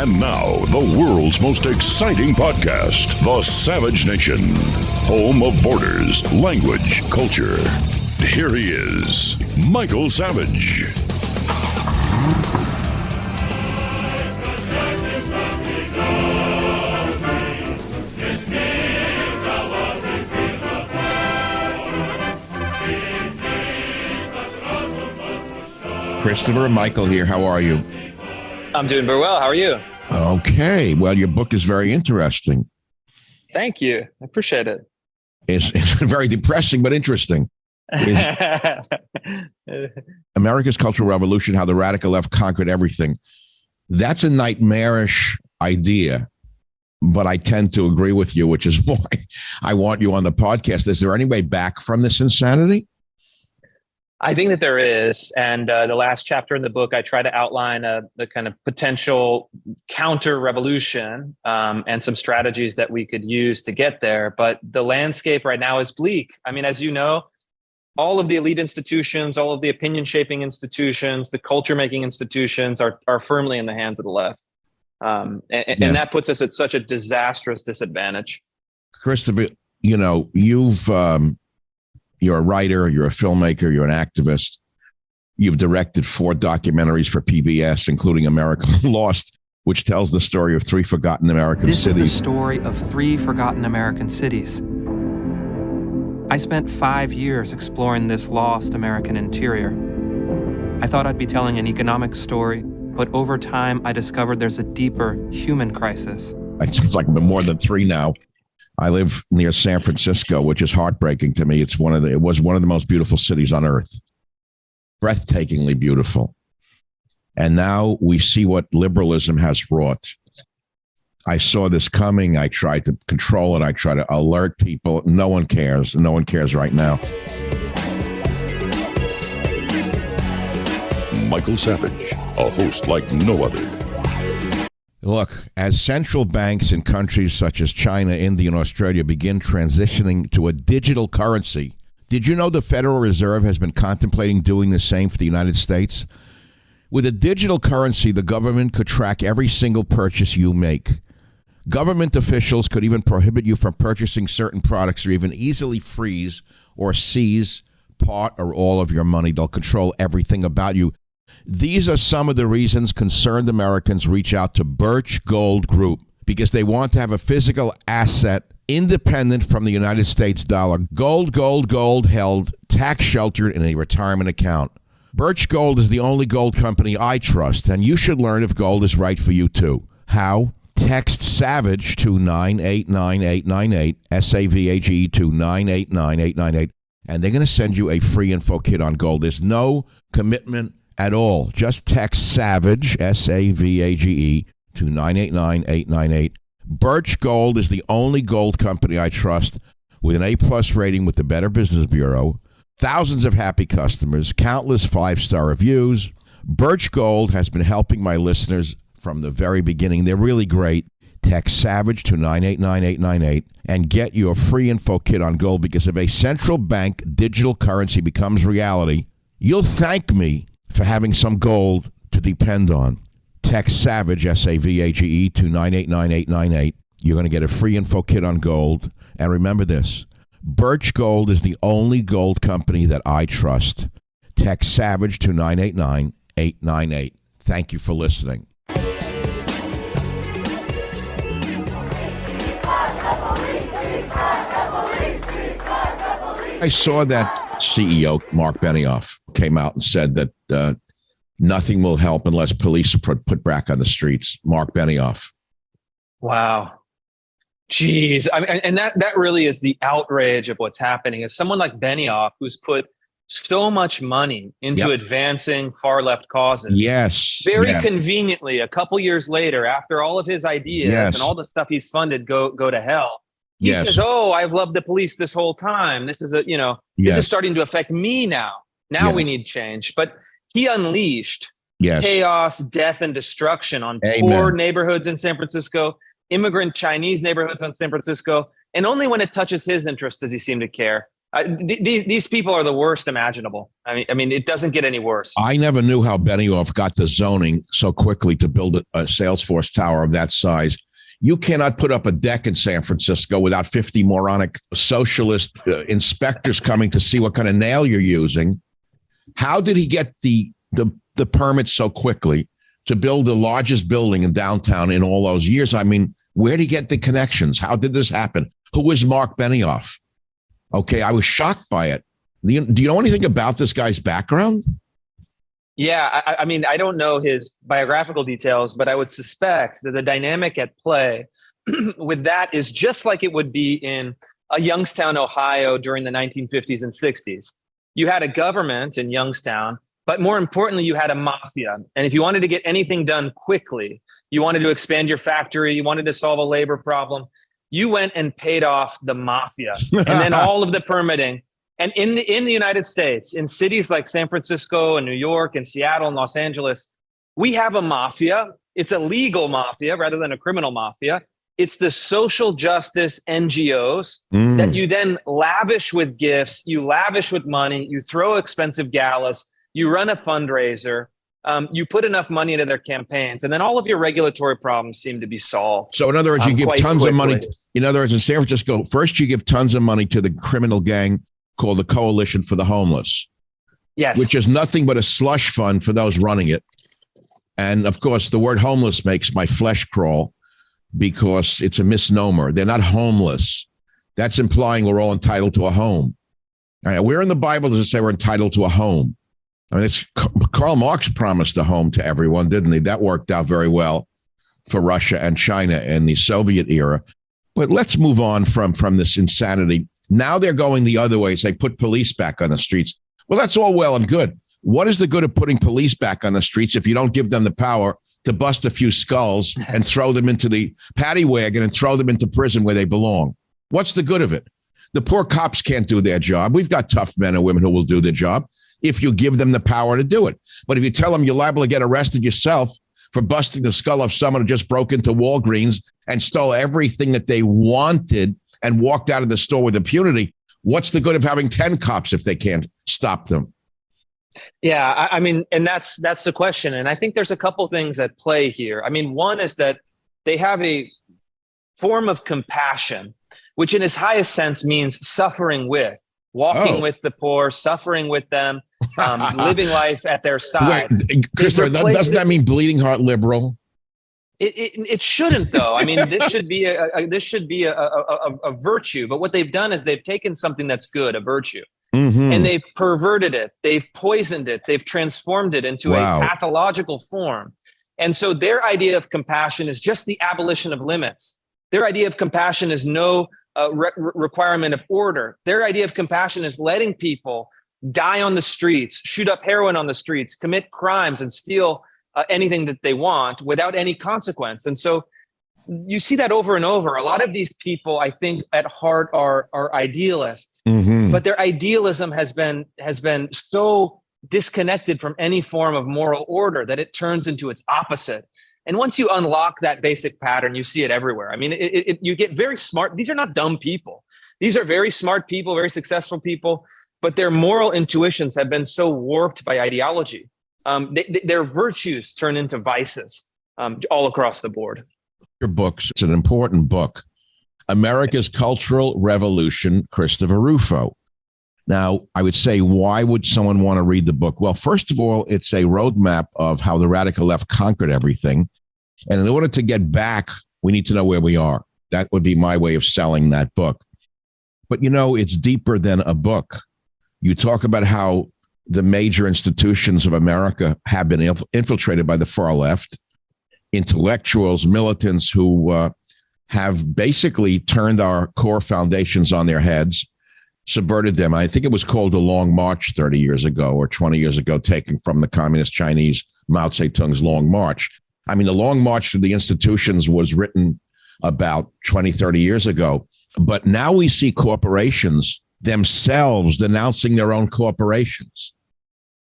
And now, the world's most exciting podcast, The Savage Nation, home of borders, language, culture. Here he is, Michael Savage. Christopher and Michael here. How are you? I'm doing very well. How are you? Okay. Well, your book is very interesting. Thank you. I appreciate it. It's very depressing, but interesting. America's Cultural Revolution, How the Radical Left Conquered Everything. That's a nightmarish idea, but I tend to agree with you, which is why I want you on the podcast. Is there any way back from this insanity? I think that there is. And the last chapter in the book, I try to outline the kind of potential counter revolution and some strategies that we could use to get there. But the landscape right now is bleak. I mean, as you know, all of the elite institutions, all of the opinion shaping institutions, the culture making institutions are firmly in the hands of the left. And that puts us at such a disastrous disadvantage. Christopher, you know, you're a writer, you're a filmmaker, you're an activist. You've directed 4 documentaries for PBS, including America Lost, which tells the story of 3 forgotten American cities. This is the story of 3 forgotten American cities. I spent 5 years exploring this lost American interior. I thought I'd be telling an economic story, but over time, I discovered there's a deeper human crisis. It sounds like more than 3 now. I live near San Francisco, which is heartbreaking to me. It was one of the most beautiful cities on earth. Breathtakingly beautiful. And now we see what liberalism has wrought. I saw this coming. I tried to control it. I try to alert people. No one cares. No one cares right now. Michael Savage, a host like no other. Look, as central banks in countries such as China, India, and Australia begin transitioning to a digital currency, did you know the Federal Reserve has been contemplating doing the same for the United States? With a digital currency, the government could track every single purchase you make. Government officials could even prohibit you from purchasing certain products or even easily freeze or seize part or all of your money. They'll control everything about you. These are some of the reasons concerned Americans reach out to Birch Gold Group, because they want to have a physical asset independent from the United States dollar. Gold held, tax sheltered in a retirement account. Birch Gold is the only gold company I trust, and you should learn if gold is right for you too. How? Text SAVAGE to 989898, SAVAGE to 989898, and they're going to send you a free info kit on gold. There's no commitment at all. Just text SAVAGE, SAVAGE, to 989898. Birch Gold is the only gold company I trust, with an A+ rating with the Better Business Bureau, thousands of happy customers, countless 5-star reviews. Birch Gold has been helping my listeners from the very beginning. They're really great. Text SAVAGE to 989898 and get your free info kit on gold, because if a central bank digital currency becomes reality, you'll thank me for having some gold to depend on. Text SAVAGE, SAVAGE, to 989898. You're going to get a free info kit on gold. And remember this, Birch Gold is the only gold company that I trust. Text SAVAGE to 989898. Thank you for listening. I saw that CEO, Mark Benioff, came out and said that nothing will help unless police are put back on the streets. Mark Benioff. Wow. Jeez. I mean, and that really is the outrage of what's happening, is someone like Benioff, who's put so much money into advancing far left causes. Yes. Very conveniently, a couple years later, after all of his ideas and all the stuff he's funded go to hell, he says, "Oh, I've loved the police this whole time. This is this is starting to affect me now. Now we need change." But he unleashed chaos, death, and destruction on poor neighborhoods in San Francisco, immigrant Chinese neighborhoods in San Francisco, and only when it touches his interests does he seem to care. These people are the worst imaginable. I mean, it doesn't get any worse. I never knew how Benioff got the zoning so quickly to build a Salesforce tower of that size. You cannot put up a deck in San Francisco without 50 moronic socialist inspectors coming to see what kind of nail you're using. How did he get the permits so quickly to build the largest building in downtown in all those years? I mean, where did he get the connections? How did this happen? Who is Mark Benioff? Okay, I was shocked by it. Do you know anything about this guy's background? Yeah, I mean, I don't know his biographical details, but I would suspect that the dynamic at play with that is just like it would be in a Youngstown, Ohio during the 1950s and 60s. You had a government in Youngstown, but more importantly, you had a mafia. And if you wanted to get anything done quickly, you wanted to expand your factory, you wanted to solve a labor problem, you went and paid off the mafia. And then all of the permitting. And in the United States, in cities like San Francisco and New York and Seattle and Los Angeles, we have a mafia. It's a legal mafia rather than a criminal mafia. It's the social justice NGOs that you then lavish with gifts, you lavish with money, you throw expensive galas, you run a fundraiser, you put enough money into their campaigns, and then all of your regulatory problems seem to be solved. So in other words, you give tons of money. In other words, in San Francisco, first you give tons of money to the criminal gang called the Coalition for the Homeless. Yes. Which is nothing but a slush fund for those running it. And of course, the word homeless makes my flesh crawl because it's a misnomer. They're not homeless. That's implying we're all entitled to a home. All right, where in the Bible does it say we're entitled to a home? I mean, it's Karl Marx promised a home to everyone, didn't he? That worked out very well for Russia and China in the Soviet era. But let's move on from this insanity. Now they're going the other way. They put police back on the streets. Well, that's all well and good. What is the good of putting police back on the streets if you don't give them the power to bust a few skulls and throw them into the paddy wagon and throw them into prison where they belong? What's the good of it? The poor cops can't do their job. We've got tough men and women who will do their job if you give them the power to do it. But if you tell them you're liable to get arrested yourself for busting the skull of someone who just broke into Walgreens and stole everything that they wanted and walked out of the store with impunity, what's the good of having 10 cops if they can't stop them? Yeah, I mean, and that's the question. And I think there's a couple things at play here. I mean, one is that they have a form of compassion, which in its highest sense means suffering with, walking with the poor, suffering with them, living life at their side. Wait, Christopher, doesn't that mean bleeding heart liberal? It shouldn't, though. I mean, this should be a virtue. But what they've done is they've taken something that's good, a virtue, and they've perverted it. They've poisoned it. They've transformed it into a pathological form. And so their idea of compassion is just the abolition of limits. Their idea of compassion is no requirement of order. Their idea of compassion is letting people die on the streets, shoot up heroin on the streets, commit crimes, and steal anything that they want without any consequence. And so you see that over and over. A lot of these people, I think, at heart are idealists, but their idealism has been so disconnected from any form of moral order that it turns into its opposite. And once you unlock that basic pattern, you see it everywhere. I mean, you get very smart. These are not dumb people. These are very smart people, very successful people, but their moral intuitions have been so warped by ideology. Their virtues turn into vices all across the board. Your books, it's an important book, America's Cultural Revolution, Christopher Rufo. Now, I would say, why would someone want to read the book? Well, first of all, it's a roadmap of how the radical left conquered everything. And in order to get back, we need to know where we are. That would be my way of selling that book. But, you know, it's deeper than a book. You talk about how the major institutions of America have been infiltrated by the far left, intellectuals, militants who have basically turned our core foundations on their heads, subverted them. I think it was called the Long March 30 years ago or 20 years ago, taken from the communist Chinese Mao Zedong's Long March. I mean, the Long March to the institutions was written about 20, 30 years ago. But now we see corporations themselves denouncing their own corporations,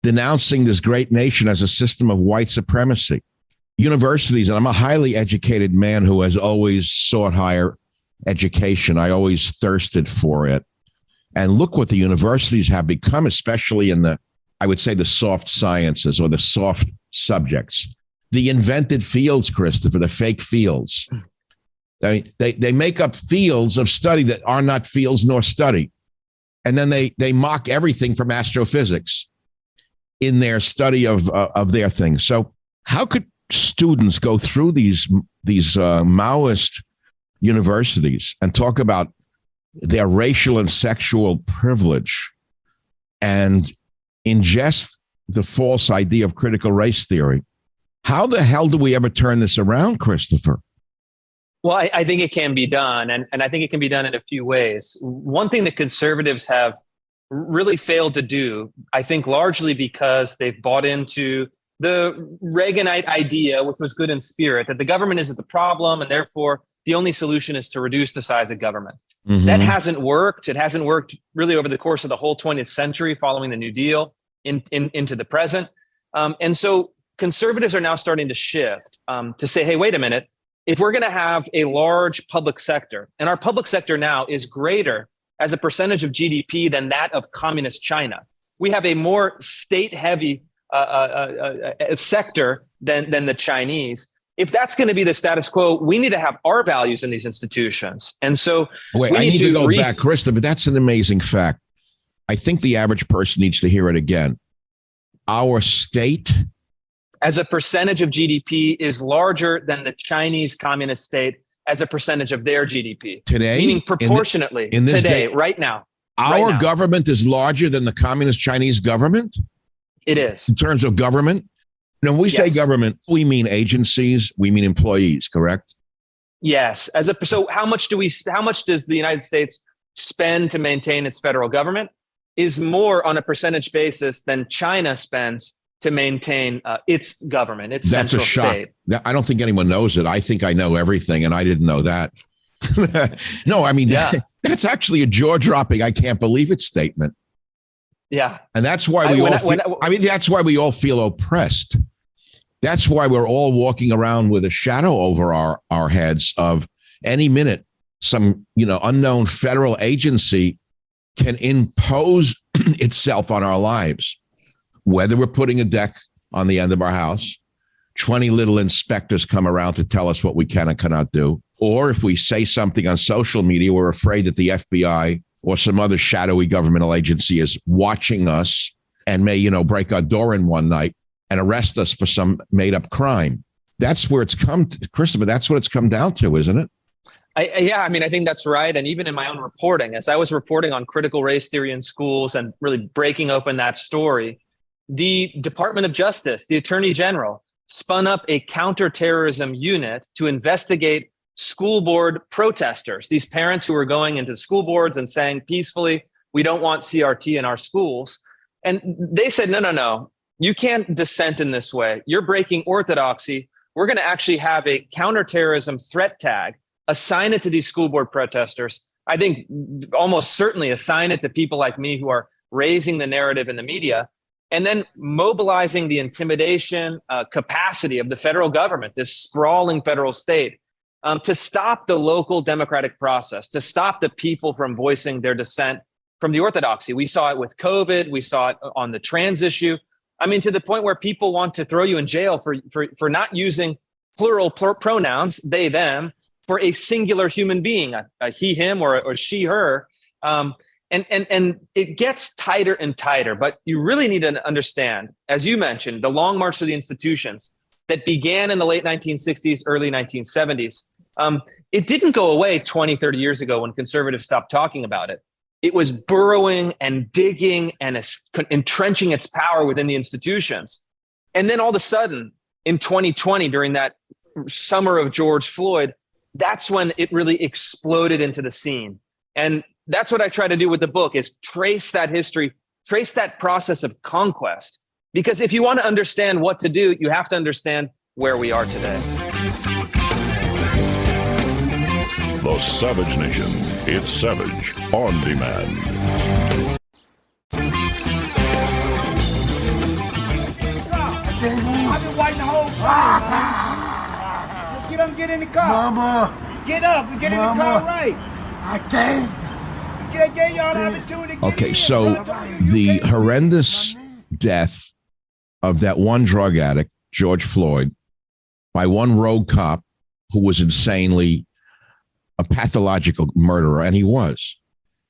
denouncing this great nation as a system of white supremacy. Universities, and I'm a highly educated man who has always sought higher education. I always thirsted for it. And look what the universities have become, especially in the, I would say, the soft sciences or the soft subjects. The invented fields, Christopher, the fake fields. They make up fields of study that are not fields nor study. And then they mock everything from astrophysics in their study of their things. So how could students go through these Maoist universities and talk about their racial and sexual privilege and ingest the false idea of critical race theory? How the hell do we ever turn this around, Christopher? Well, I think it can be done, and I think it can be done in a few ways. One thing that conservatives have really failed to do, I think largely because they've bought into the Reaganite idea, which was good in spirit, that the government isn't the problem, and therefore the only solution is to reduce the size of government. Mm-hmm. That hasn't worked. It hasn't worked really over the course of the whole 20th century following the New Deal into the present. And so conservatives are now starting to shift to say, hey, wait a minute. If we're going to have a large public sector, and our public sector now is greater as a percentage of GDP than that of communist China, we have a more state-heavy sector than the Chinese. If that's going to be the status quo, we need to have our values in these institutions. And so I need to go back, Krista, but that's an amazing fact. I think the average person needs to hear it again. Our state, as a percentage of GDP, is larger than the Chinese communist state as a percentage of their GDP. Today? Meaning proportionately, in this today, day, right now. Our government is larger than the communist Chinese government? It is. In terms of government? When we say government, we mean agencies, we mean employees, correct? Yes. So how much does the United States spend to maintain its federal government is more on a percentage basis than China spends to maintain its government, its That's central a shock. state. I don't think anyone knows it. I think I know everything, and I didn't know that. No, I mean, that's actually a jaw-dropping, I can't believe it statement. Yeah. And that's why that's why we all feel oppressed. That's why we're all walking around with a shadow over our heads of any minute some, unknown federal agency can impose itself on our lives. Whether we're putting a deck on the end of our house, 20 little inspectors come around to tell us what we can and cannot do. Or if we say something on social media, we're afraid that the FBI or some other shadowy governmental agency is watching us and may, break our door in one night and arrest us for some made up crime. That's where it's come to, Christopher. That's what it's come down to, isn't it? I think that's right. And even in my own reporting, as I was reporting on critical race theory in schools and really breaking open that story, the Department of Justice, the Attorney General, spun up a counterterrorism unit to investigate school board protesters, these parents who were going into school boards and saying peacefully, we don't want CRT in our schools. And they said, no, you can't dissent in this way. You're breaking orthodoxy. We're going to actually have a counterterrorism threat tag, assign it to these school board protesters. I think almost certainly assign it to people like me who are raising the narrative in the media, and then mobilizing the intimidation capacity of the federal government, this sprawling federal state, to stop the local democratic process, to stop the people from voicing their dissent from the orthodoxy. We saw it with COVID. We saw it on the trans issue. I mean, to the point where people want to throw you in jail for not using plural pronouns, they, them, for a singular human being, a he, him, or she, her. And it gets tighter and tighter, but you really need to understand, as you mentioned, the long march to the institutions that began in the late 1960s, early 1970s. It didn't go away 20, 30 years ago when conservatives stopped talking about it. It was burrowing and digging and entrenching its power within the institutions. And then all of a sudden, in 2020, during that summer of George Floyd, that's when it really exploded into the scene. And that's what I try to do with the book, is trace that history, trace that process of conquest. Because if you want to understand what to do, you have to understand where we are today. The Savage Nation. It's Savage on Demand. I've been waiting the whole time. Get in the car. Mama. Get up and get in the car right. I can't. Okay, so the horrendous death of that one drug addict, George Floyd, by one rogue cop who was insanely a pathological murderer, and he was.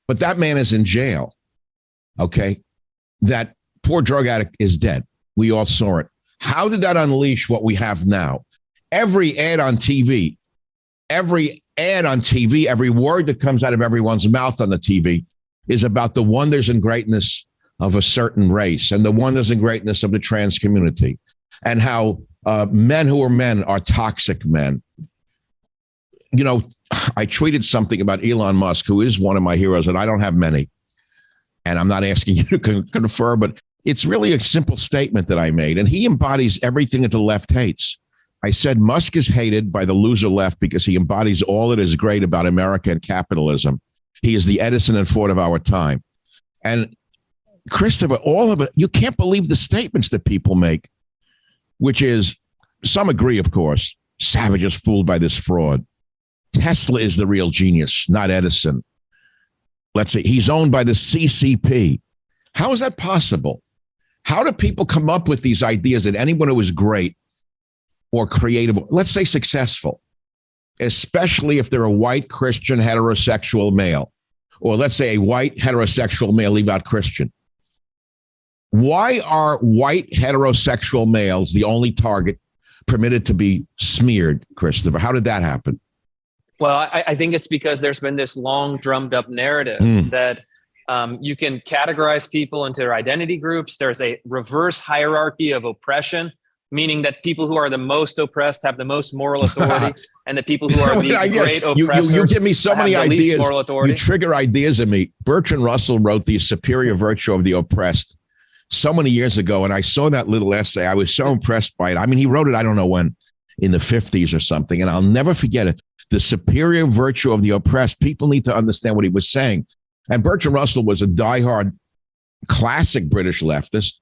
But that man is in jail, okay? That poor drug addict is dead. We all saw it. How did that unleash what we have now? Every ad on TV, every word that comes out of everyone's mouth on the TV is about the wonders and greatness of a certain race and the wonders and greatness of the trans community, and how men who are men are toxic men. You know, I tweeted something about Elon Musk, who is one of my heroes, and I don't have many. And I'm not asking you to confer, but it's really a simple statement that I made. And he embodies everything that the left hates. I said Musk is hated by the loser left because he embodies all that is great about America and capitalism. He is the Edison and Ford of our time. And Christopher, all of it, you can't believe the statements that people make, which is, some agree, of course, Savage is fooled by this fraud. Tesla is the real genius, not Edison. Let's say he's owned by the CCP. How is that possible? How do people come up with these ideas that anyone who is great or creative, let's say successful, especially if they're a white Christian heterosexual male, or let's say a white heterosexual male, leave out Christian. Why are white heterosexual males the only target permitted to be smeared, Christopher? How did that happen? Well, I think it's because there's been this long drummed up narrative that you can categorize people into their identity groups. There's a reverse hierarchy of oppression, meaning that people who are the most oppressed have the most moral authority, and the people who are the great oppressors you give me so many have the ideas. least moral authority. You trigger ideas in me. Bertrand Russell wrote The Superior Virtue of the Oppressed so many years ago, and I saw that little essay. I was so impressed by it. I mean, he wrote it, I don't know when, in the 50s or something, and I'll never forget it. The superior virtue of the oppressed. People need to understand what he was saying. And Bertrand Russell was a diehard classic British leftist,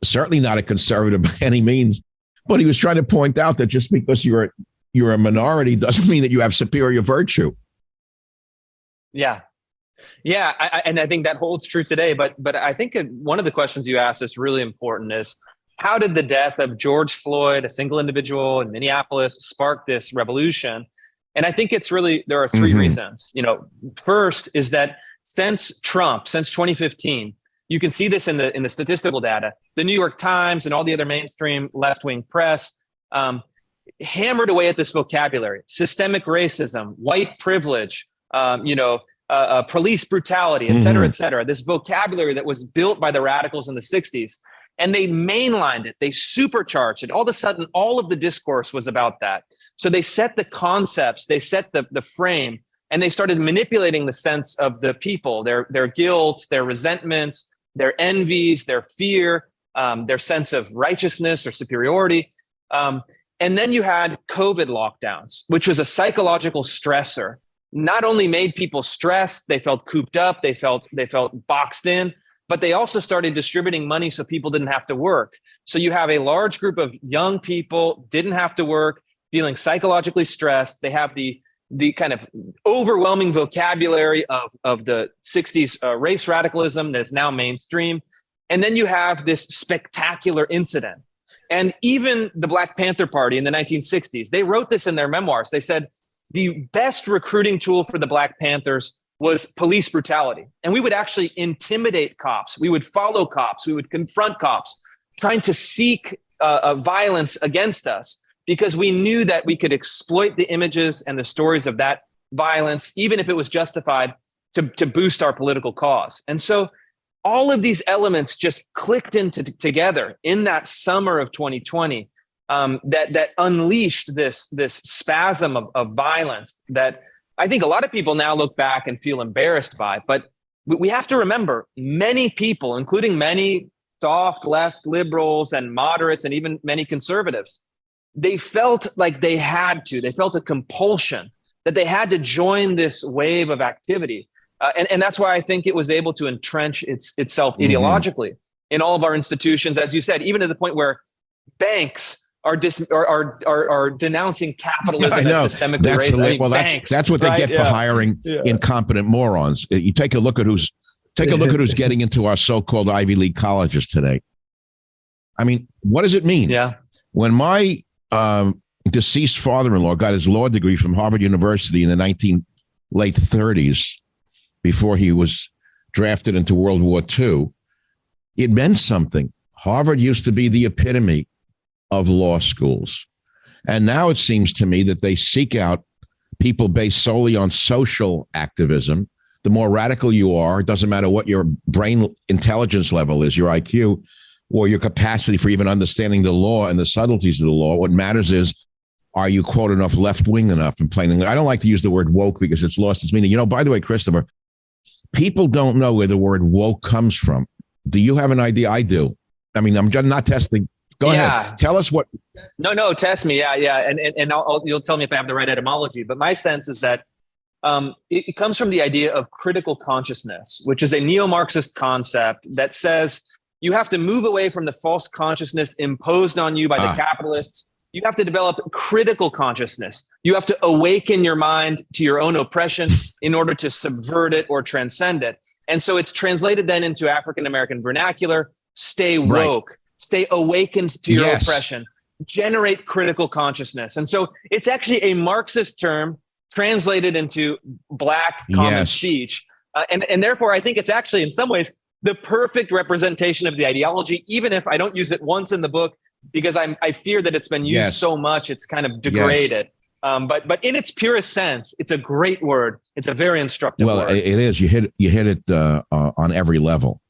certainly not a conservative by any means, but he was trying to point out that just because you're a minority doesn't mean that you have superior virtue. Yeah. And I think that holds true today. But I think one of the questions you asked is really important is, how did the death of George Floyd, a single individual in Minneapolis, spark this revolution? And I think it's really, there are three reasons. You know, first is that since 2015, you can see this in the statistical data. The New York Times and all the other mainstream left-wing press hammered away at this vocabulary: systemic racism, white privilege, police brutality, et cetera, et cetera. This vocabulary that was built by the radicals in the 60s. And they mainlined it, they supercharged it. All of a sudden, all of the discourse was about that. So they set the concepts, they set the frame, and they started manipulating the sense of the people, their guilt, their resentments, their envies, their fear, their sense of righteousness or superiority. And then you had COVID lockdowns, which was a psychological stressor. Not only made people stressed, they felt cooped up, they felt boxed in, but they also started distributing money so people didn't have to work. So you have a large group of young people didn't have to work, feeling psychologically stressed. They have the kind of overwhelming vocabulary of the 60s race radicalism that is now mainstream. And then you have this spectacular incident. And even the Black Panther Party in the 1960s, they wrote this in their memoirs. They said the best recruiting tool for the Black Panthers was police brutality. And we would actually intimidate cops. We would follow cops. We would confront cops, trying to seek violence against us, because we knew that we could exploit the images and the stories of that violence, even if it was justified, to boost our political cause. And so all of these elements just clicked together in that summer of 2020 that unleashed this spasm of violence that I think a lot of people now look back and feel embarrassed by. But we have to remember, many people, including many soft left liberals and moderates and even many conservatives, they felt like they felt a compulsion that they had to join this wave of activity. And that's why I think it was able to entrench itself ideologically in all of our institutions, as you said, even to the point where banks are denouncing capitalism as systemically that's racist. Well, banks, that's what they get for hiring incompetent morons. You take a look at who's getting into our so-called Ivy League colleges today. I mean, what does it mean? Yeah. When my deceased father-in-law got his law degree from Harvard University in the late 30s, before he was drafted into World War II, it meant something. Harvard used to be the epitome of law schools. And now it seems to me that they seek out people based solely on social activism. The more radical you are, it doesn't matter what your brain intelligence level is, your IQ, or your capacity for even understanding the law and the subtleties of the law. What matters is, are you, quote, enough left-wing enough in plain English? I don't like to use the word woke because it's lost its meaning. You know, by the way, Christopher, people don't know where the word woke comes from. Do you have an idea? I do. I mean, I'm just not testing. Go ahead. Tell us what. No, test me. Yeah. And you'll tell me if I have the right etymology. But my sense is that it comes from the idea of critical consciousness, which is a neo-Marxist concept that says you have to move away from the false consciousness imposed on you by the capitalists. You have to develop critical consciousness. You have to awaken your mind to your own oppression in order to subvert it or transcend it. And so it's translated then into African-American vernacular: stay woke, stay awakened to your oppression, generate critical consciousness. And so it's actually a Marxist term translated into Black common speech. And therefore, I think it's actually in some ways the perfect representation of the ideology, even if I don't use it once in the book, because I fear that it's been used so much, it's kind of degraded. But in its purest sense, it's a great word. It's a very instructive word. Well, it is. You hit it on every level.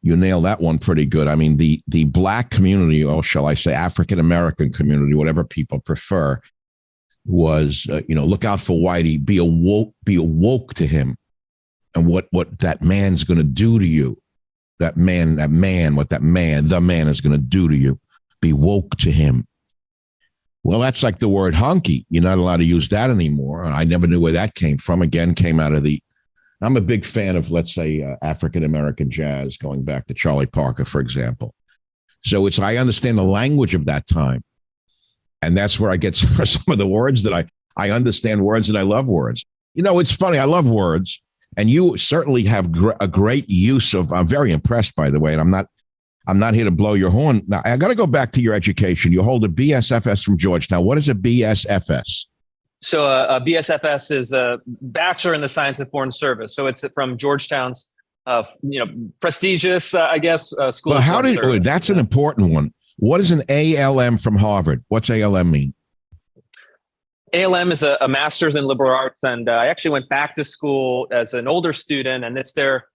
You nailed that one pretty good. I mean, the Black community, or shall I say African-American community, whatever people prefer, was, look out for Whitey, be awoke to him and what that man's going to do to you. The man is going to do to you. Be woke to him. Well, that's like the word hunky. You're not allowed to use that anymore. I never knew where that came from. Again, came out of I'm a big fan of, let's say, African-American jazz, going back to Charlie Parker, for example. So I understand the language of that time. And that's where I get some of the words that I understand words and I love words. It's funny. I love words. And you certainly have a great use of, I'm very impressed, by the way, and I'm not here to blow your horn. Now, I got to go back to your education. You hold a BSFS from Georgetown. What is a BSFS? So a BSFS is a Bachelor in the Science of Foreign Service. So it's from Georgetown's, prestigious, school. Well, that's an important one. What is an ALM from Harvard? What's ALM mean? ALM is a master's in liberal arts, and I actually went back to school as an older student, and it's their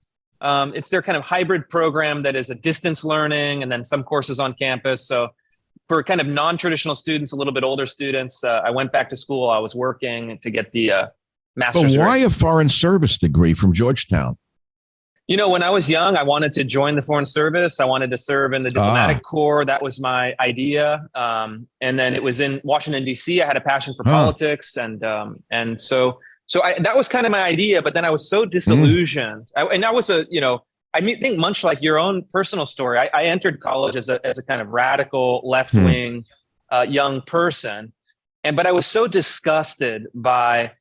kind of hybrid program that is a distance learning and then some courses on campus. So for kind of non-traditional students, a little bit older students, I went back to school. I was working to get the master's. But why a foreign service degree from Georgetown? When I was young, I wanted to join the Foreign Service. I wanted to serve in the diplomatic corps. That was my idea. And then it was in Washington, D.C. I had a passion for politics. And so that was kind of my idea. But then I was so disillusioned. I think much like your own personal story, I entered college as a kind of radical left-wing young person. But I was so disgusted by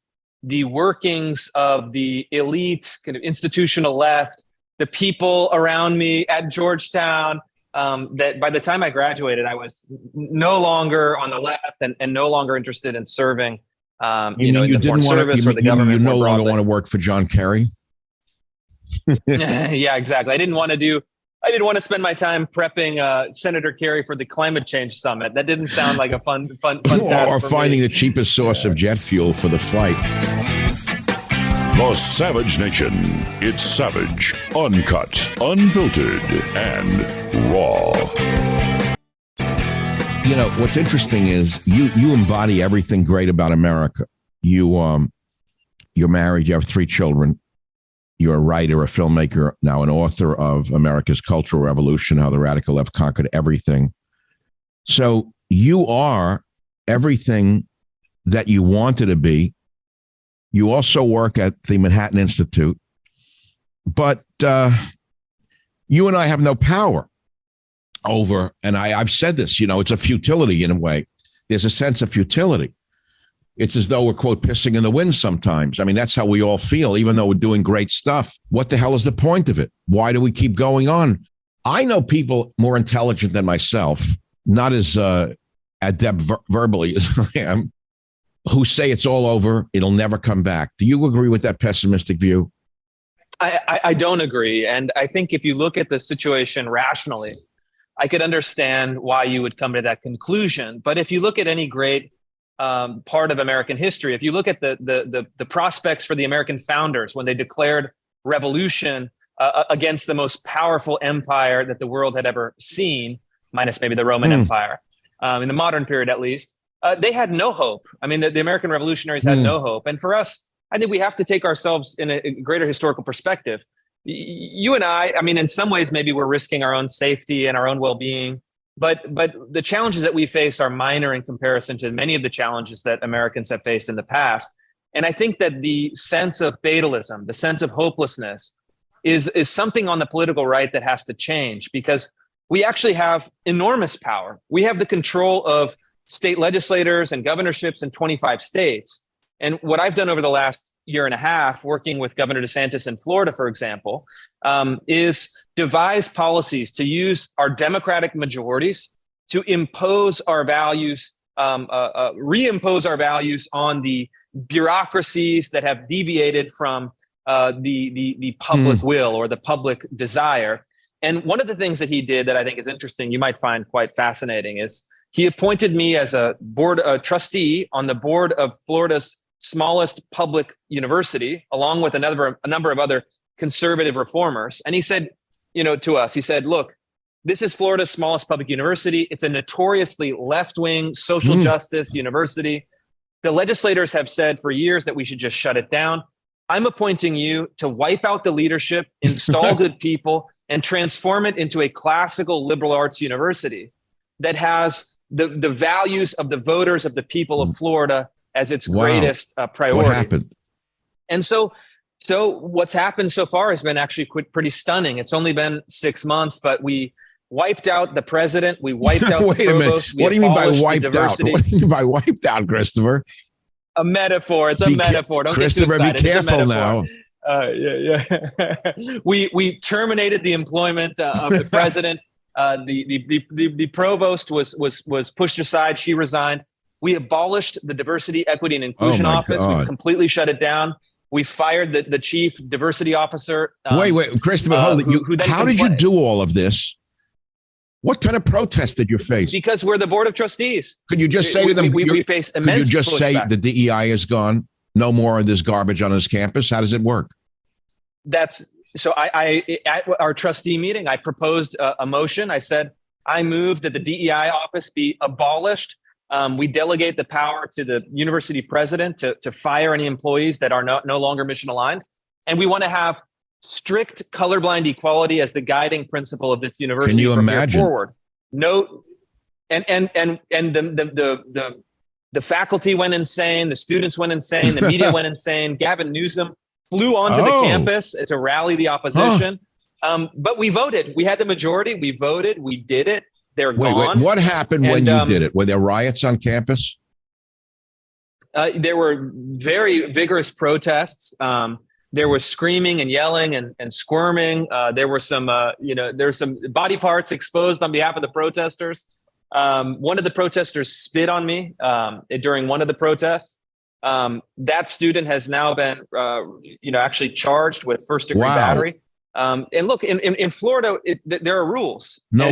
the workings of the elite kind of institutional left, the people around me at Georgetown, that by the time I graduated, I was no longer on the left and no longer interested in serving, in the foreign service or the government. You no longer want to work for John Kerry? Yeah, exactly. I didn't want to spend my time prepping Senator Kerry for the climate change summit. That didn't sound like a fun task. Or finding the cheapest source of jet fuel for the flight. The Savage Nation. It's savage, uncut, unfiltered, and raw. What's interesting is you embody everything great about America. You're married. You have 3 children. You're a writer, a filmmaker, now an author of America's Cultural Revolution, How the Radical Left Conquered Everything. So you are everything that you wanted to be. You also work at the Manhattan Institute, but you and I have no power over, and I've said this, it's a futility in a way. There's a sense of futility. It's as though we're, quote, pissing in the wind sometimes. I mean, that's how we all feel, even though we're doing great stuff. What the hell is the point of it? Why do we keep going on? I know people more intelligent than myself, not as adept verbally as I am, who say it's all over, it'll never come back. Do you agree with that pessimistic view? I don't agree. And I think if you look at the situation rationally, I could understand why you would come to that conclusion. But if you look at any great part of American history, if you look at the prospects for the American founders when they declared revolution against the most powerful empire that the world had ever seen, minus maybe the Roman Empire, in the modern period at least, they had no hope. I mean, the American revolutionaries had no hope. And for us, I think we have to take ourselves in a greater historical perspective. You and I mean, in some ways, maybe we're risking our own safety and our own well-being, but the challenges that we face are minor in comparison to many of the challenges that Americans have faced in the past. And I think that the sense of fatalism, the sense of hopelessness, is something on the political right that has to change, because we actually have enormous power. We have the control of state legislators and governorships in 25 states. And what I've done over the last year and a half, working with Governor Desantis in Florida, for example, is devise policies to use our democratic majorities to impose our values, reimpose our values on the bureaucracies that have deviated from the public will or the public desire. And one of the things that he did that I think is interesting, you might find quite fascinating, is he appointed me as a trustee on the board of Florida's smallest public university, along with a number of other conservative reformers. And he said, to us, he said, look, this is Florida's smallest public university. It's a notoriously left-wing social justice university. The legislators have said for years that we should just shut it down. I'm appointing you to wipe out the leadership, install good people, and transform it into a classical liberal arts university that has the values of the voters of the people of Florida as its greatest priority. What happened? And so what's happened so far has been actually pretty stunning. It's only been 6 months, but we wiped out the president. We wiped out Wait the provost. a minute. What do you mean by wiped out? What do you mean by wiped out, Christopher? A metaphor. It's a metaphor. Don't Christopher, get too excited. be careful now. We terminated the employment of the president. The provost was pushed aside. She resigned. We abolished the Diversity, Equity, and Inclusion Office. God. We completely shut it down. We fired the chief diversity officer. Wait, Christopher, hold it. How did you do all of this? What kind of protest did you face? Because we're the board of trustees. Could you just say to them, we face immense could you just say pushback. the DEI is gone? No more of this garbage on this campus? How does it work? So I at our trustee meeting, I proposed a motion. I said, I move that the DEI office be abolished. We delegate the power to the university president to fire any employees that are no longer mission aligned. And we want to have strict colorblind equality as the guiding principle of this university. Can you from imagine? Here forward. No, and the faculty went insane, the students went insane, the media went insane. Gavin Newsom flew onto the campus to rally the opposition. But we voted. We had the majority. We voted. We did it. They're gone. Wait, what happened when you did it? Were there riots on campus? There were very vigorous protests. There was screaming and yelling and squirming. There were some, there's some body parts exposed on behalf of the protesters. One of the protesters spit on me during one of the protests. That student has now been, actually charged with first-degree battery. And look, in Florida, there are rules. No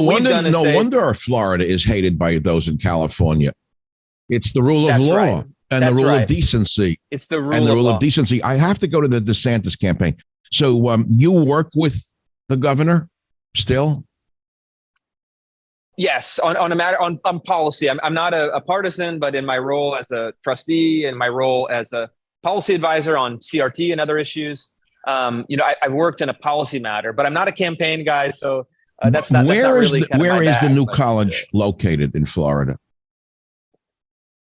wonder Florida is hated by those in California. It's the rule of law. Right. And the rule of decency. It's the rule of decency. I have to go to the DeSantis campaign. So you work with the governor still? Yes, on a matter on policy. I'm not a partisan, but in my role as a trustee and my role as a policy advisor on CRT and other issues, I've worked in a policy matter, but I'm not a campaign guy. So that's not really kind of my bag. Where is the new college located in Florida?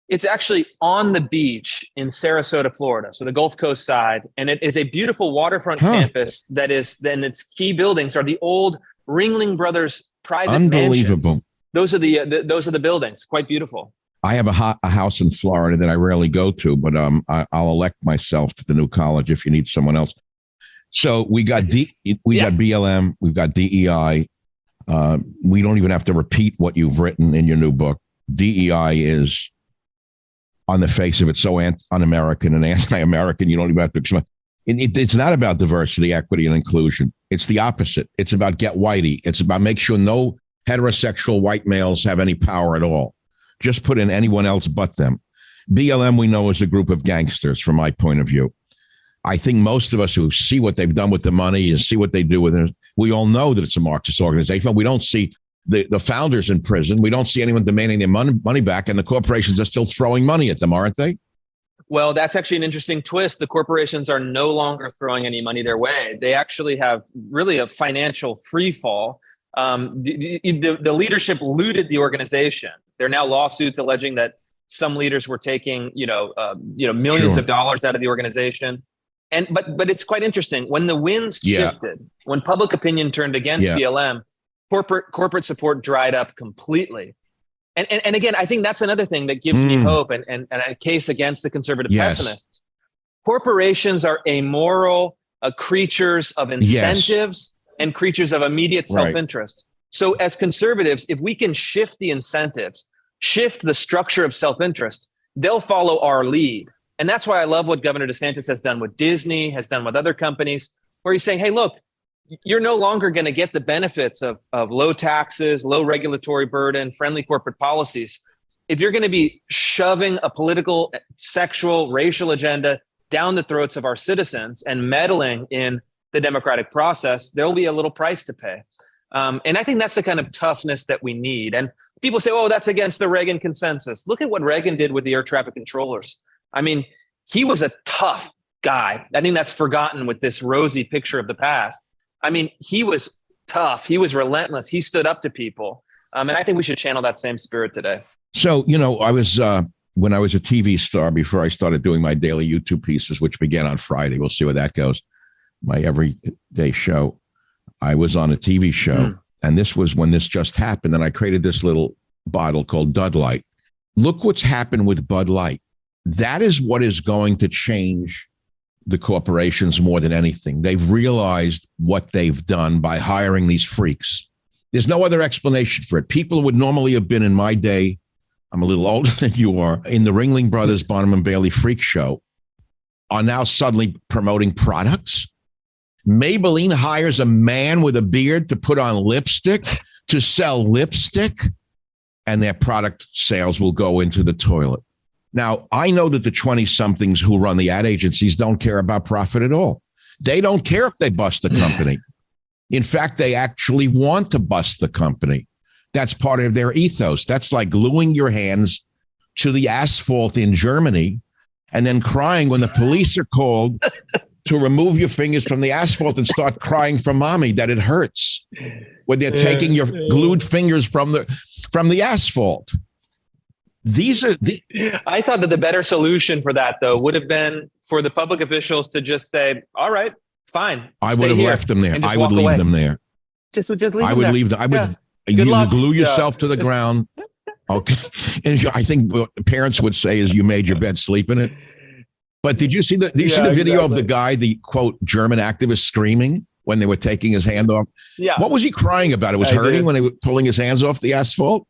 It's actually on the beach in Sarasota, Florida, so the Gulf Coast side, and it is a beautiful waterfront campus that is. Then its key buildings are the old Ringling Brothers private Unbelievable. mansions. Those are the buildings. Quite beautiful. I have a house in Florida that I rarely go to, but I'll elect myself to the new college if you need someone else. So we got got BLM, we've got DEI. We don't even have to repeat what you've written in your new book. DEI is, on the face of it, so un-American and anti-American. You don't even have to explain. It's not about diversity, equity, and inclusion. It's the opposite. It's about get whitey. It's about make sure no heterosexual white males have any power at all. Just put in anyone else but them. BLM, we know, is a group of gangsters from my point of view. I think most of us who see what they've done with the money and see what they do with it, we all know that it's a Marxist organization. But we don't see the founders in prison. We don't see anyone demanding their money back, and the corporations are still throwing money at them, aren't they? Well, that's actually an interesting twist. The corporations are no longer throwing any money their way. They actually have really a financial free fall. The leadership looted the organization. There are now lawsuits alleging that some leaders were taking, millions of dollars out of the organization. But it's quite interesting. When the winds shifted, when public opinion turned against BLM, corporate support dried up completely. And again, I think that's another thing that gives me hope and a case against the conservative pessimists. Corporations are amoral creatures of incentives and creatures of immediate self-interest. So as conservatives, if we can shift the incentives, shift the structure of self-interest, they'll follow our lead. And that's why I love what Governor Desantis has done with Disney, has done with other companies, where he's saying, hey, look, you're no longer going to get the benefits of low taxes, low regulatory burden, friendly corporate policies. If you're going to be shoving a political, sexual, racial agenda down the throats of our citizens and meddling in the democratic process, there will be a little price to pay. And I think that's the kind of toughness that we need. And people say, oh, that's against the Reagan consensus. Look at what Reagan did with the air traffic controllers. I mean, he was a tough guy. I think that's forgotten with this rosy picture of the past. I mean, he was tough. He was relentless. He stood up to people. And I think we should channel that same spirit today. So, I was, when I was a TV star, before I started doing my daily YouTube pieces, which began on Friday, we'll see where that goes, my everyday show, I was on a TV show. And this was when this just happened. And I created this little bottle called Bud Light. Look what's happened with Bud Light. That is what is going to change the corporations more than anything. They've realized what they've done by hiring these freaks. There's no other explanation for it. People who would normally have been in my day, I'm a little older than you are, in the Ringling Brothers, Barnum and Bailey freak show, are now suddenly promoting products. Maybelline hires a man with a beard to put on lipstick, to sell lipstick, and their product sales will go into the toilet. Now, I know that the 20-somethings who run the ad agencies don't care about profit at all. They don't care if they bust the company. In fact, they actually want to bust the company. That's part of their ethos. That's like gluing your hands to the asphalt in Germany and then crying when the police are called to remove your fingers from the asphalt and start crying for mommy that it hurts when they're taking your glued fingers from the asphalt. I thought that the better solution for that, though, would have been for the public officials to just say, all right, fine. I would have left them there. I would leave them there. Just leave them I would there. leave them. I would. You glue yourself to the ground. Okay. And I think what parents would say is you made your bed, sleep in it. But did you see the video of the guy, the quote, German activist screaming when they were taking his hand off? Yeah. What was he crying about? It was hurting when they were pulling his hands off the asphalt?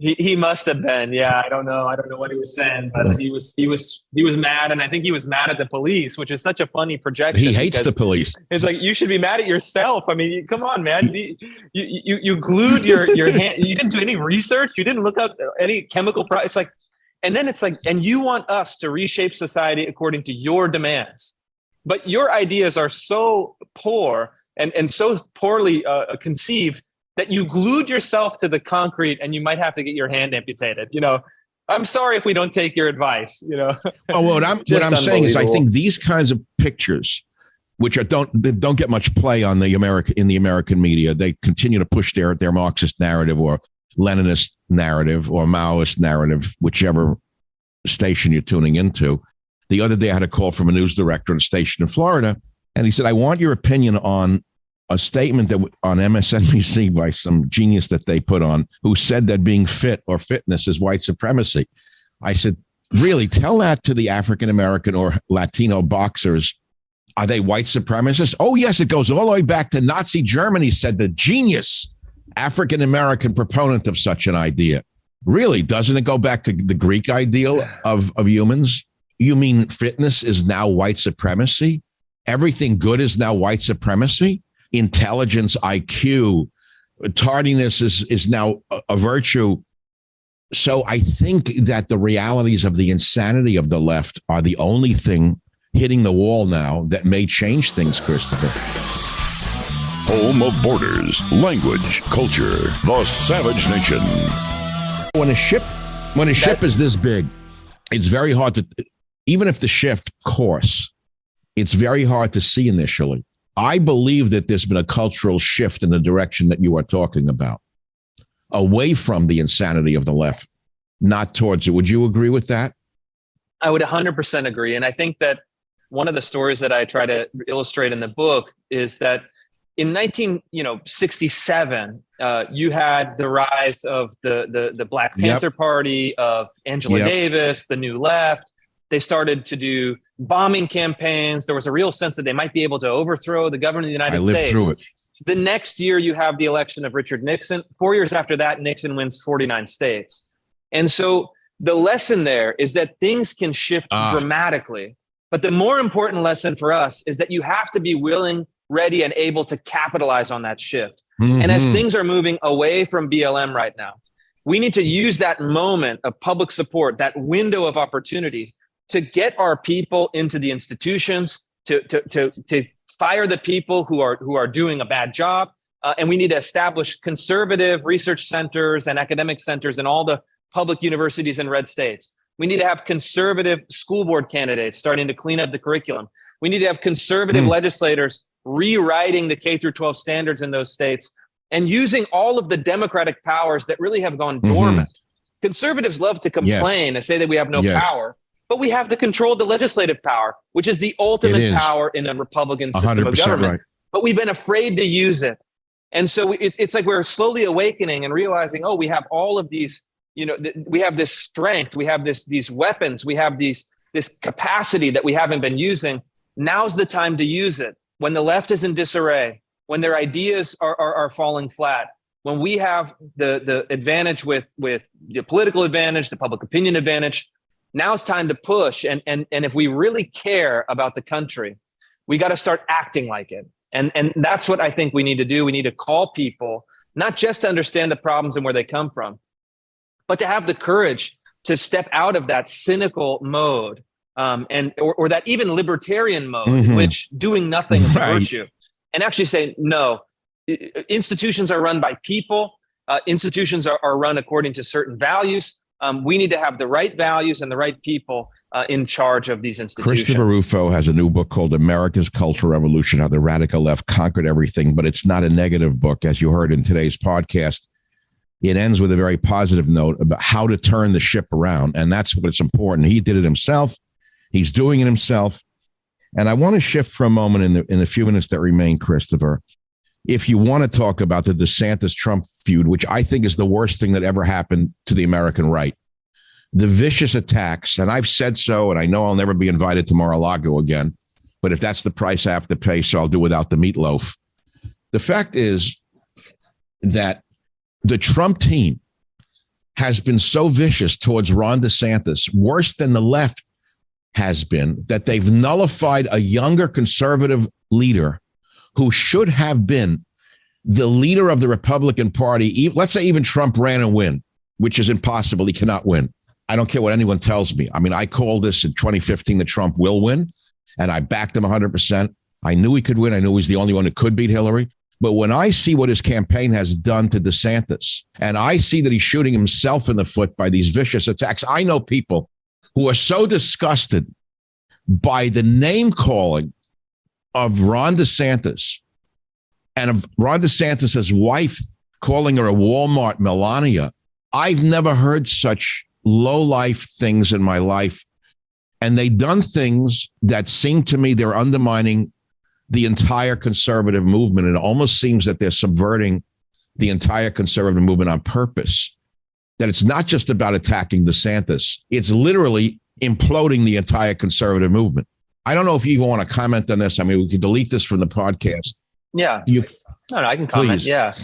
He must have been. Yeah, I don't know what he was saying, but he was mad, and I think he was mad at the police, which is such a funny projection. He hates the police. It's like, you should be mad at yourself. I mean, come on, man. You glued your hand. You didn't do any research. You didn't look up any chemical It's like, and then it's like, and you want us to reshape society according to your demands, but your ideas are so poor and so poorly conceived that you glued yourself to the concrete and you might have to get your hand amputated. I'm sorry if we don't take your advice, Oh, what I'm saying is I think these kinds of pictures, which don't get much play on the American media, they continue to push their Marxist narrative or Leninist narrative or Maoist narrative, whichever station you're tuning into. The other day I had a call from a news director at a station in Florida, and he said, I want your opinion on a statement that on MSNBC by some genius that they put on, who said that being fit or fitness is white supremacy. I said, really, tell that to the African-American or Latino boxers. Are they white supremacists? Oh, yes, it goes all the way back to Nazi Germany, said the genius African-American proponent of such an idea. Really, doesn't it go back to the Greek ideal of humans? You mean fitness is now white supremacy? Everything good is now white supremacy? Intelligence, IQ, tardiness is now a virtue. So I think that the realities of the insanity of the left are the only thing hitting the wall now that may change things, Christopher. Home of borders, language, culture, the Savage Nation. When a ship is this big, it's very hard to, even if the shift course, it's very hard to see initially. I believe that there's been a cultural shift in the direction that you are talking about, away from the insanity of the left, not towards it. Would you agree with that? I would 100% agree. And I think that one of the stories that I try to illustrate in the book is that in 1967, you had the rise of the Black Panther Party, of Angela Davis, the New Left. They started to do bombing campaigns. There was a real sense that they might be able to overthrow the government of the United States. I lived through it. The next year, you have the election of Richard Nixon. 4 years after that, Nixon wins 49 states. And so the lesson there is that things can shift dramatically. But the more important lesson for us is that you have to be willing, ready, and able to capitalize on that shift. Mm-hmm. And as things are moving away from BLM right now, we need to use that moment of public support, that window of opportunity, to get our people into the institutions, to fire the people who are doing a bad job. And we need to establish conservative research centers and academic centers in all the public universities in red states. We need to have conservative school board candidates starting to clean up the curriculum. We need to have conservative legislators rewriting the K through 12 standards in those states and using all of the democratic powers that really have gone dormant. Conservatives love to complain and say that we have no power. But we have to control the legislative power, which is the ultimate power in a Republican system of government. Right. But we've been afraid to use it. And so it's like we're slowly awakening and realizing, we have all of these, we have this strength, we have these weapons, we have this capacity that we haven't been using. Now's the time to use it. When the left is in disarray, when their ideas are falling flat, when we have the advantage with the political advantage, the public opinion advantage, now it's time to push. And if we really care about the country, we got to start acting like it. And that's what I think we need to do. We need to call people, not just to understand the problems and where they come from, but to have the courage to step out of that cynical mode or that even libertarian mode in which doing nothing is a virtue, and actually say, no, institutions are run by people. Institutions are run according to certain values. We need to have the right values and the right people in charge of these institutions. Christopher Rufo has a new book called America's Cultural Revolution, How the Radical Left Conquered Everything, but it's not a negative book, as you heard in today's podcast. It ends with a very positive note about how to turn the ship around, and that's what's important. He did it himself. He's doing it himself. And I want to shift for a moment in the few minutes that remain, Christopher. If you want to talk about the Desantis-Trump feud, which I think is the worst thing that ever happened to the American right, the vicious attacks, and I've said so, and I know I'll never be invited to Mar-a-Lago again, but if that's the price I have to pay, so I'll do without the meatloaf. The fact is that the Trump team has been so vicious towards Ron DeSantis, worse than the left has been, that they've nullified a younger conservative leader who should have been the leader of the Republican Party. Let's say even Trump ran and win, which is impossible. He cannot win. I don't care what anyone tells me. I mean, I called this in 2015 that Trump will win, and I backed him 100%. I knew he could win. I knew he's the only one who could beat Hillary. But when I see what his campaign has done to DeSantis, and I see that he's shooting himself in the foot by these vicious attacks, I know people who are so disgusted by the name calling of Ron DeSantis and of Ron DeSantis' wife calling her a Walmart Melania. I've never heard such low-life things in my life. And they've done things that seem to me they're undermining the entire conservative movement. It almost seems that they're subverting the entire conservative movement on purpose, that it's not just about attacking DeSantis. It's literally imploding the entire conservative movement. I don't know if you even want to comment on this. I mean, we could delete this from the podcast. Yeah. No, I can comment. Please. Yeah.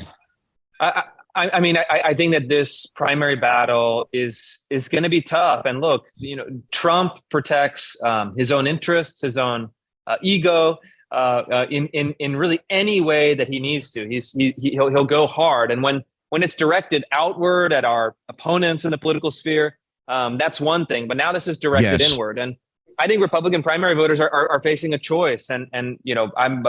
I mean, I think that this primary battle is going to be tough. And look, Trump protects his own interests, his own ego in really any way that he needs to. He'll go hard. And when it's directed outward at our opponents in the political sphere, that's one thing. But now this is directed inward. And I think Republican primary voters are facing a choice. And I'm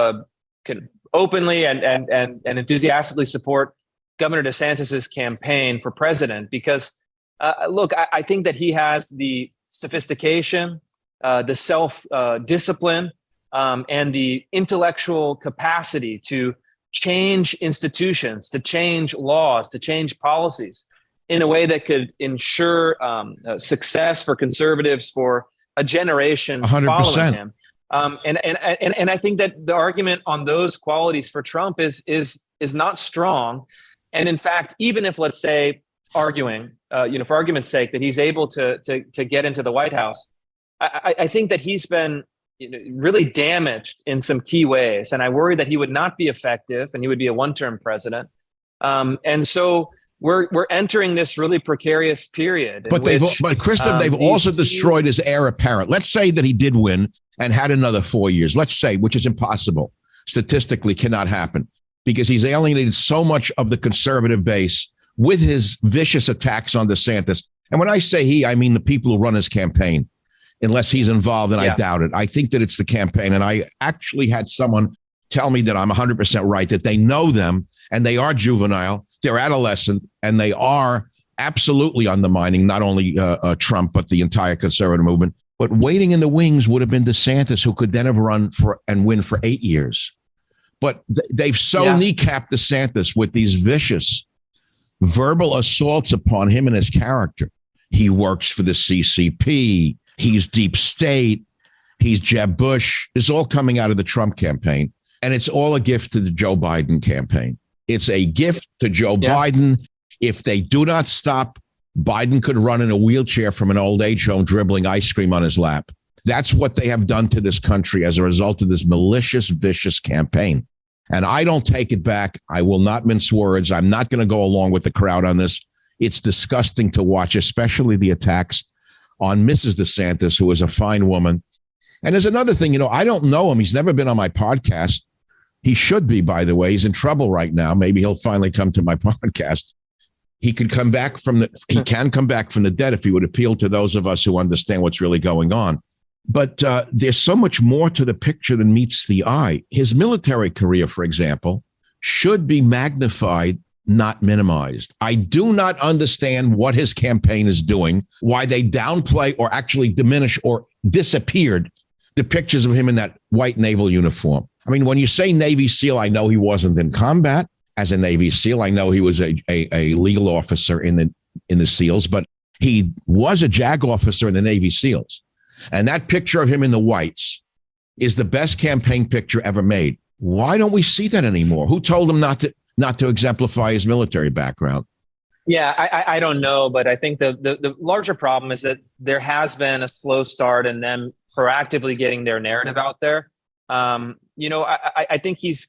can openly and enthusiastically support Governor DeSantis's campaign for president because, look, I think that he has the sophistication, the self-discipline, and the intellectual capacity to change institutions, to change laws, to change policies in a way that could ensure success for conservatives for a generation 100%. Following him. And I think that the argument on those qualities for Trump is not strong. And in fact, even if, let's say, arguing, for argument's sake, that he's able to get into the White House, I think that he's been really damaged in some key ways. And I worry that he would not be effective and he would be a one-term president. And so we're entering this really precarious period. But Christopher, they've also destroyed his heir apparent. Let's say that he did win and had another 4 years. Let's say, which is impossible. Statistically cannot happen because he's alienated so much of the conservative base with his vicious attacks on DeSantis. And when I say he, I mean the people who run his campaign, unless he's involved, and I doubt it. I think that it's the campaign. And I actually had someone tell me that I'm 100% right, that they know them and they are juvenile, they're adolescent, and they are absolutely undermining not only Trump, but the entire conservative movement. But waiting in the wings would have been DeSantis, who could then have run for and win for 8 years. But they've so kneecapped DeSantis with these vicious verbal assaults upon him and his character. He works for the CCP. He's deep state. He's Jeb Bush. It's all coming out of the Trump campaign. And it's all a gift to the Joe Biden campaign. It's a gift to Joe Biden. If they do not stop, Biden could run in a wheelchair from an old age home dribbling ice cream on his lap. That's what they have done to this country as a result of this malicious, vicious campaign. And I don't take it back. I will not mince words. I'm not going to go along with the crowd on this. It's disgusting to watch, especially the attacks on Mrs. DeSantis, who is a fine woman. And there's another thing, I don't know him. He's never been on my podcast. He should be, by the way. He's in trouble right now. Maybe he'll finally come to my podcast. He can come back from the dead if he would appeal to those of us who understand what's really going on. But there's so much more to the picture than meets the eye. His military career, for example, should be magnified, not minimized. I do not understand what his campaign is doing, why they downplay or actually diminish or disappeared the pictures of him in that white naval uniform. I mean, when you say Navy SEAL, I know he wasn't in combat as a Navy SEAL. I know he was a legal officer in the SEALs, but he was a JAG officer in the Navy SEALs. And that picture of him in the whites is the best campaign picture ever made. Why don't we see that anymore? Who told him not to exemplify his military background? Yeah, I don't know, but I think the larger problem is that there has been a slow start in them proactively getting their narrative out there. I think he's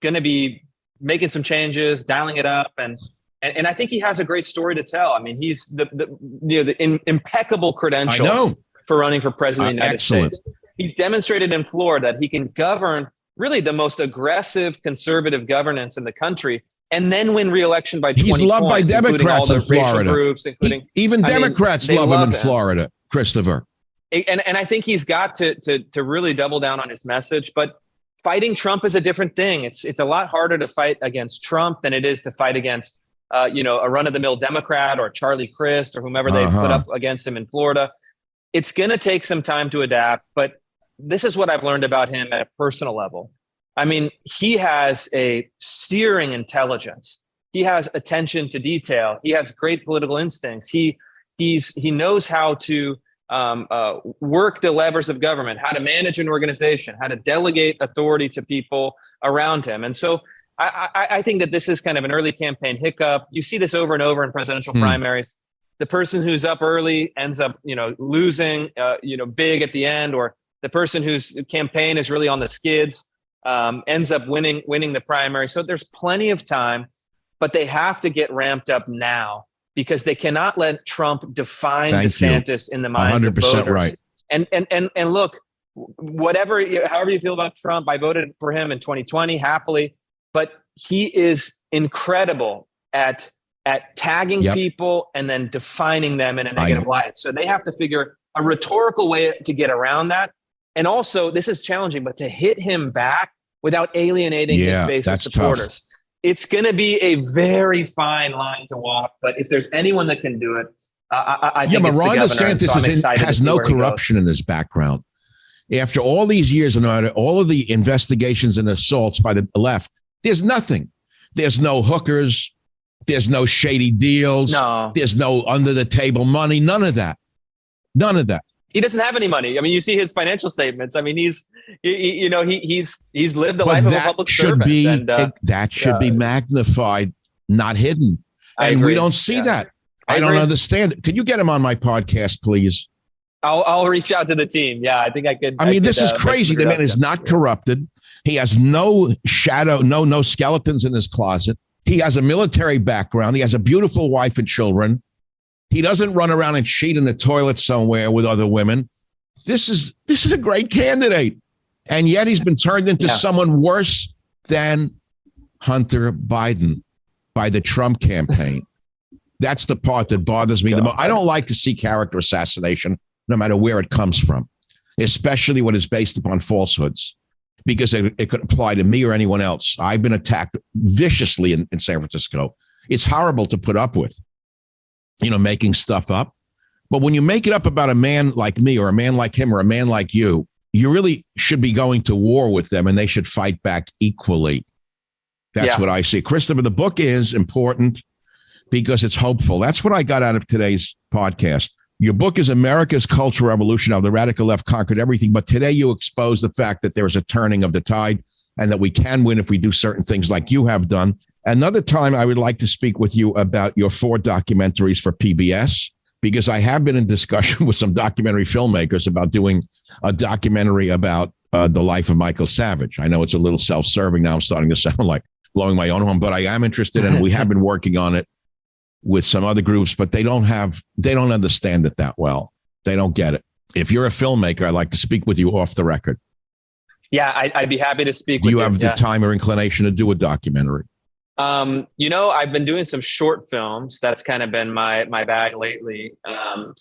going to be making some changes, dialing it up, and I think he has a great story to tell. I mean, he's the impeccable credentials for running for president of the United States. He's demonstrated in Florida that he can govern really the most aggressive conservative governance in the country, and then win re-election by 20 points. He's loved by Democrats in Florida. Groups, even Democrats love him in Florida, Christopher. And I think he's got to really double down on his message. But fighting Trump is a different thing. It's a lot harder to fight against Trump than it is to fight against a run-of-the-mill Democrat or Charlie Crist or whomever they put up against him in Florida. It's going to take some time to adapt, but this is what I've learned about him at a personal level. I mean, he has a searing intelligence. He has attention to detail. He has great political instincts. He knows how to work the levers of government, how to manage an organization, how to delegate authority to people around him. And so I think that this is kind of an early campaign hiccup. You see this over and over in presidential primaries. The person who's up early ends up, losing, big at the end, or the person whose campaign is really on the skids ends up winning the primary. So there's plenty of time, but they have to get ramped up now because they cannot let Trump define DeSantis in the minds of voters. Right. And look, however you feel about Trump, I voted for him in 2020 happily, but he is incredible at tagging people and then defining them in a negative light. So they have to figure a rhetorical way to get around that. And also, this is challenging, but to hit him back without alienating his base of supporters. Tough. It's going to be a very fine line to walk. But if there's anyone that can do it, I think it's the governor. DeSantis has no corruption in his background. After all these years and all of the investigations and assaults by the left, there's nothing. There's no hookers. There's no shady deals. No. There's no under the table money. None of that. None of that. He doesn't have any money. I mean, you see his financial statements. I mean, he's lived the life of a public servant. That should be magnified, not hidden. And we don't see that. I don't understand it. Could you get him on my podcast, please? I'll reach out to the team. Yeah, I think I could. I mean, this is crazy. The man is not corrupted. He has no shadow, no skeletons in his closet. He has a military background. He has a beautiful wife and children. He doesn't run around and cheat in the toilet somewhere with other women. This is a great candidate. And yet he's been turned into someone worse than Hunter Biden by the Trump campaign. That's the part that bothers me the most. I don't like to see character assassination, no matter where it comes from, especially when it's based upon falsehoods, because it could apply to me or anyone else. I've been attacked viciously in San Francisco. It's horrible to put up with, making stuff up. But when you make it up about a man like me or a man like him or a man like you really should be going to war with them and they should fight back equally. That's what I see. Christopher, the book is important because it's hopeful. That's what I got out of today's podcast. Your book is America's Cultural Revolution, How the Radical Left Conquered Everything. But today you expose the fact that there is a turning of the tide and that we can win if we do certain things like you have done. Another time I would like to speak with you about your 4 documentaries for PBS, because I have been in discussion with some documentary filmmakers about doing a documentary about the life of Michael Savage. I know it's a little self-serving now. I'm starting to sound like blowing my own horn, but I am interested, and we have been working on it with some other groups, but they don't understand it that well. They don't get it. If you're a filmmaker, I'd like to speak with you off the record. Yeah, I'd be happy to speak with you. Do you have the time or inclination to do a documentary? I've been doing some short films. That's kind of been my bag lately.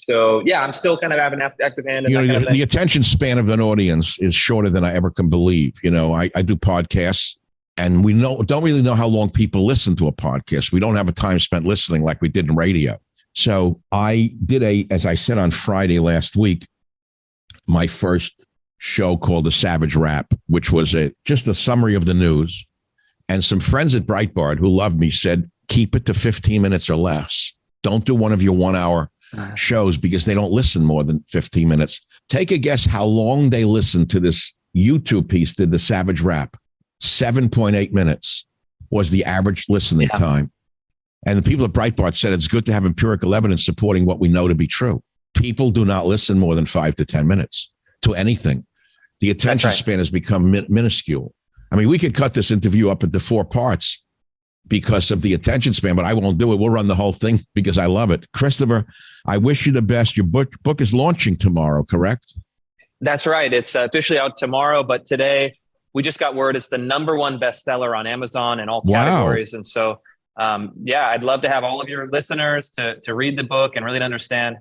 So yeah, I'm still kind of having an active hand. The attention span of an audience is shorter than I ever can believe. I do podcasts, and we don't really know how long people listen to a podcast. We don't have a time spent listening like we did in radio. So I did as I said on Friday last week, my first show called The Savage Rap, which was just a summary of the news. And some friends at Breitbart who loved me said, keep it to 15 minutes or less. Don't do one of your 1-hour shows because they don't listen more than 15 minutes. Take a guess how long they listened to this YouTube piece, did The Savage Rap. 7.8 minutes was the average listening time. And the people at Breitbart said it's good to have empirical evidence supporting what we know to be true. People do not listen more than 5 to 10 minutes to anything. The attention span has become minuscule. I mean, we could cut this interview up into 4 parts because of the attention span, but I won't do it. We'll run the whole thing because I love it. Christopher, I wish you the best. Your book is launching tomorrow, correct? That's right. It's officially out tomorrow, but today we just got word it's the #1 bestseller on Amazon in all categories. And so, I'd love to have all of your listeners to read the book and really understand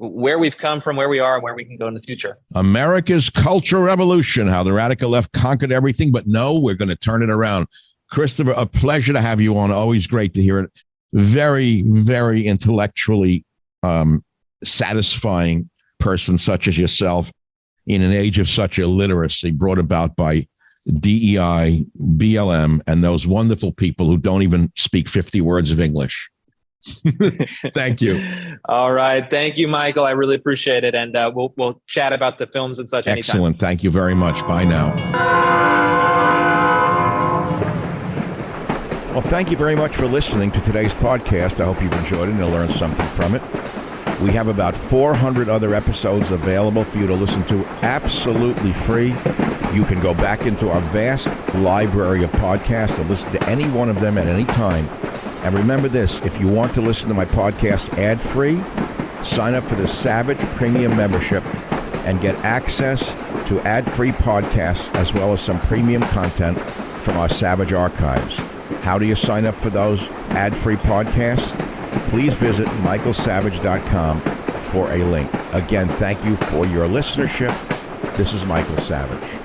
where we've come from, where we are, and where we can go in the future. America's Cultural Revolution, How the Radical Left Conquered Everything. But no, we're going to turn it around. Christopher, a pleasure to have you on. Always great to hear it. Very, very intellectually satisfying person such as yourself in an age of such illiteracy brought about by DEI, BLM, and those wonderful people who don't even speak 50 words of English. Thank you. All right. Thank you, Michael. I really appreciate it. And we'll chat about the films and such anytime. Excellent. Thank you very much. Bye now. Well, thank you very much for listening to today's podcast. I hope you've enjoyed it and you'll learn something from it. We have about 400 other episodes available for you to listen to absolutely free. You can go back into our vast library of podcasts and listen to any one of them at any time. And remember this, if you want to listen to my podcast ad-free, sign up for the Savage Premium membership and get access to ad-free podcasts as well as some premium content from our Savage archives. How do you sign up for those ad-free podcasts? Please visit michaelsavage.com for a link. Again, thank you for your listenership. This is Michael Savage.